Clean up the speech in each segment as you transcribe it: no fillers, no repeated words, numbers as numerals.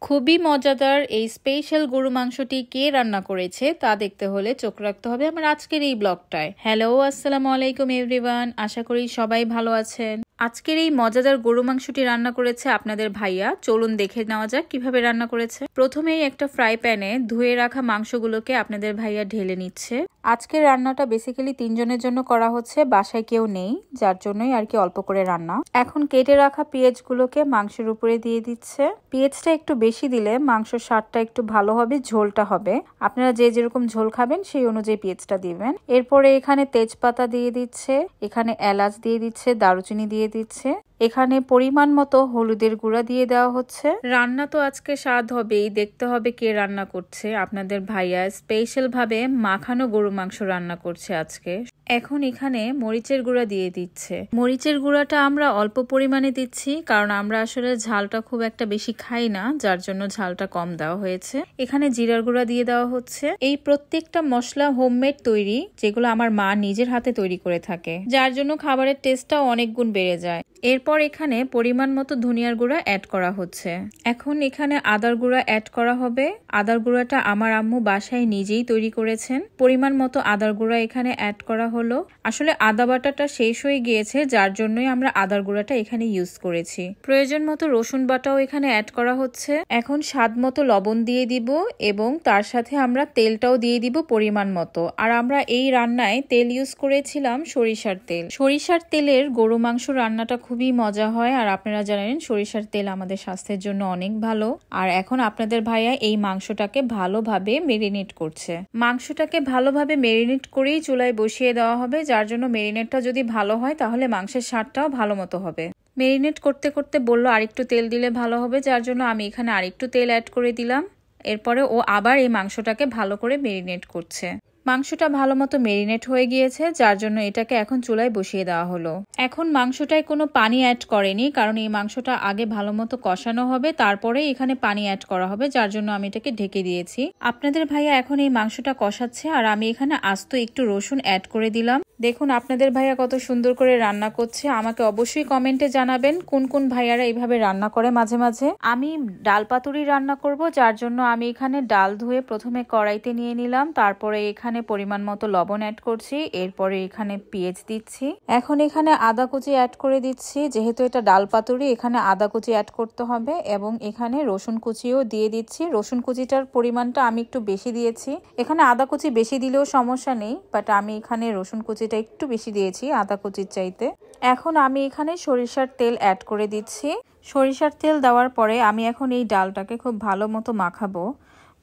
খুবই মজাদার এই স্পেশাল গরু মাংসটি কে রান্না করেছে তা দেখতে হলে চোখ রাখতে হবে আমার আজকের এই ব্লগটায়। হ্যালো, আসসালামু আলাইকুম এভরিওয়ান, আশা করি সবাই ভালো আছেন। আজকের এই মজাদার গরু মাংসটি রান্না করেছে আপনাদের ভাইয়া। চলুন দেখে নেওয়া যাক কিভাবে রান্না করেছে। প্রথমেই একটা ফ্রাই প্যানে ধুয়ে রাখা মাংসগুলোকে আপনাদের ভাইয়া ঢেলে নিচ্ছে। আজকের রান্নাটা বেসিক্যালি 3 জনের জন্য করা হচ্ছে, বাসায় কেউ নেই, যার জন্যই আর কি অল্প করে রান্না। এখন কেটে রাখা পেঁয়াজগুলোকে মাংসের উপরে দিয়ে দিচ্ছে। পেঁয়াজটা একটু বেশি দিলে মাংসের স্বাদটা একটু ভালো হবে, ঝোলটা হবে। আপনারা যে যেরকম ঝোল খাবেন সেই অনুযায়ী পেঁয়াজটা দিবেন। এরপরে এখানে তেজপাতা দিয়ে দিচ্ছে, এখানে এলাচ দিয়ে দিচ্ছে, দারুচিনি দিয়ে দিচ্ছে, এখানে পরিমাণ মতো হলুদের গুঁড়া দিয়ে দেওয়া হচ্ছে। রান্না তো আজকে স্বাদ হবেই, দেখতে হবে কে রান্না করছে। আপনাদের ভাইয়া স্পেশাল ভাবে মাখানো গরু মাংস রান্না করছে আজকে। এখন এখানে মরিচের গুঁড়া দিয়ে দিচ্ছে। মরিচের গুঁড়াটা আমরা অল্প পরিমাণে দিচ্ছি, কারণ আমরা আসলে ঝালটা খুব একটা বেশি খাই না, যার জন্য ঝালটা কম দেওয়া হয়েছে। এখানে জিরার গুঁড়া দিয়ে দেওয়া হচ্ছে। এই প্রত্যেকটা মশলা হোমমেড তৈরি, যেগুলো আমার মা নিজের হাতে তৈরি করে থাকে, যার জন্য খাবারের টেস্টটাও অনেক গুণ বেড়ে যায়। এরপর এখানে পরিমাণ মতো ধনিয়ার গুঁড়া অ্যাড করা হচ্ছে। এখন এখানে আদার গুঁড়া অ্যাড করা হবে। আদার গুঁড়াটা আমার আম্মু বাসায় নিজেই তৈরি করেছেন। পরিমাণ মতো আদার গুঁড়া এখানে অ্যাড করা হলো। আসলে আদা বাটাটা শেষ হয়ে গিয়েছে, যার জন্যই আমরা আদার গুঁড়াটা এখানে ইউজ করেছি। প্রয়োজন মতো রসুন বাটাও এখানে অ্যাড করা হচ্ছে। এখন স্বাদ মতো লবণ দিয়ে দিব এবং তার সাথে আমরা তেলটাও দিয়ে দিব পরিমাণ মতো। আর আমরা এই রান্নায় তেল ইউজ করেছিলাম সরিষার তেল। সরিষার তেলের গরু মাংস রান্নাটা খুবই মজা হয়, আর আপনারা জানেন সরিষার তেল আমাদের স্বাস্থ্যের জন্য অনেক ভালো। আর এখন আপনাদের ভাইয়া এই মাংসটাকে ভালোভাবে মেরিনেট করছে। মাংসটাকে ভালোভাবে মেরিনেট করেই চুলায় বসিয়ে দেওয়া হবে, যার জন্য মেরিনেটটা যদি ভালো হয় তাহলে মাংসের স্বাদটাও ভালো মতো হবে। মেরিনেট করতে করতে বললো আরেকটু তেল দিলে ভালো হবে, যার জন্য আমি এখানে আরেকটু তেল অ্যাড করে দিলাম। এরপরে ও আবার এই মাংসটাকে ভালো করে মেরিনেট করছে। মাংসটা ভালো মতো মেরিনেট হয়ে গিয়েছে, যার জন্য এটাকে এখন চুলায় বসিয়ে দেওয়া হলো। এখন মাংসটায় কোনো পানি অ্যাড করেনি, কারণ এই মাংসটা আগে ভালো মতো কষানো হবে, তারপরে এখানে পানি অ্যাড করা হবে, যার জন্য আমি এটাকে ঢেকে দিয়েছি। আপনাদের ভাইয়া এখন এই মাংসটা কষাচ্ছে, আর আমি এখানে আস্ত একটু রসুন অ্যাড করে দিলাম। দেখুন আপনাদের ভাইয়া কত সুন্দর করে রান্না করছে। আমাকে অবশ্যই কমেন্টে জানাবেন কোন কোন ভাইয়ারা এইভাবে রান্না করে মাঝে মাঝে। আমি ডাল পাতুরি রান্না করব, যার জন্য আমি এখানে ডাল ধুয়ে প্রথমে কড়াইতে নিয়ে নিলাম, তারপরে এখানে পরিমাণ মতো লবণ অ্যাড করছি, এরপরে এখানে পেঁয়াজ দিচ্ছি। এখন এখানে আদা কুচি অ্যাড করে দিচ্ছি, যেহেতু এটা ডাল পাতুরি এখানে আদা কুচি অ্যাড করতে হবে, এবং এখানে রসুন কুচিও দিয়ে দিচ্ছি। রসুন কুচিটার পরিমাণটা আমি একটু বেশি দিয়েছি। এখানে আদা কুচি বেশি দিলেও সমস্যা নেই, বাট আমি এখানে রসুন কুচিটা একটু বেশি দিয়েছি আদা কুচির চাইতে। এখন আমি এখানে সরিষার তেল অ্যাড করে দিচ্ছি। সরিষার তেল দেওয়ার পরে আমি এখন এই ডালটাকে খুব ভালো মতো মাখাবো।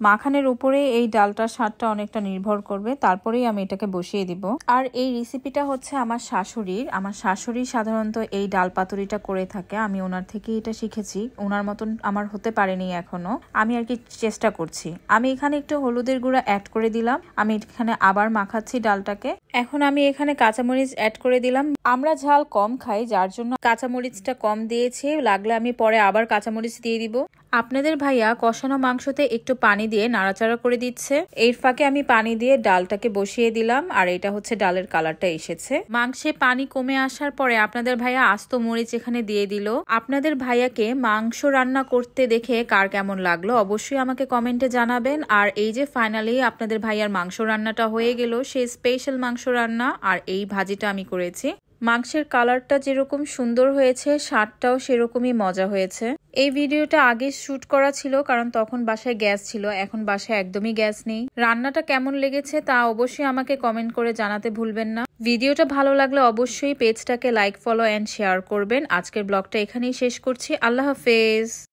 মাখানের উপরে এই ডালটার স্বাদটা অনেকটা নির্ভর করবে, তারপরেই আমি এটাকে বসিয়ে দিব। আর এই রেসিপিটা হচ্ছে আমার শাশুড়ির। আমার শাশুড়ি সাধারণত এই ডাল পাতুরিটা করে থাকে, আমি ওনার থেকে এটা শিখেছি। ওনার মতন আমার হতে পারেনি এখনো, আমি আর কি চেষ্টা করছি। আমি এখানে একটু হলুদের গুঁড়া অ্যাড করে দিলাম। আমি এখানে আবার মাখাচ্ছি ডালটাকে। এখন আমি এখানে কাঁচামরিচ অ্যাড করে দিলাম। আমরা ঝাল কম খাই, যার জন্য কাঁচামরিচটা কম দিয়েছি, লাগলে আমি পরে আবার কাঁচামরিচ দিয়ে দিব। আপনাদের ভাইয়া কষানো মাংসতে একটু পানি দিয়ে নাড়াচাড়া করে দিচ্ছে। এর ফাঁকে আমি পানি দিয়ে ডালটাকে বসিয়ে দিলাম, আর এটা হচ্ছে ডালের কালারটা এসেছে। মাংসে পানি কমে আসার পরে আপনাদের ভাইয়া আস্ত মরিচ এখানে দিয়ে দিল। আপনাদের ভাইয়াকে মাংস রান্না করতে দেখে কার কেমন লাগলো অবশ্যই আমাকে কমেন্টে জানাবেন। আর এই যে ফাইনালি আপনাদের ভাইয়ার মাংস রান্নাটা হয়ে গেল, সেই স্পেশাল মাংস রান্না। আর এই ভাজিটা আমি করেছি। মাংসের কালারটা যেরকম সুন্দর হয়েছে, স্বাদটাও সেরকমই মজা হয়েছে। এই ভিডিওটা আগে শুট করা ছিল, কারণ তখন বাসায় গ্যাস ছিল, এখন বাসায় একদমই গ্যাস নেই। রান্নাটা কেমন লেগেছে তা অবশ্যই আমাকে কমেন্ট করে জানাতে ভুলবেন না। ভিডিওটা ভালো লাগলে অবশ্যই পেজটাকে লাইক, ফলো এন্ড শেয়ার করবেন। আজকের ব্লগটা এখানেই শেষ করছি। আল্লাহ হাফেজ।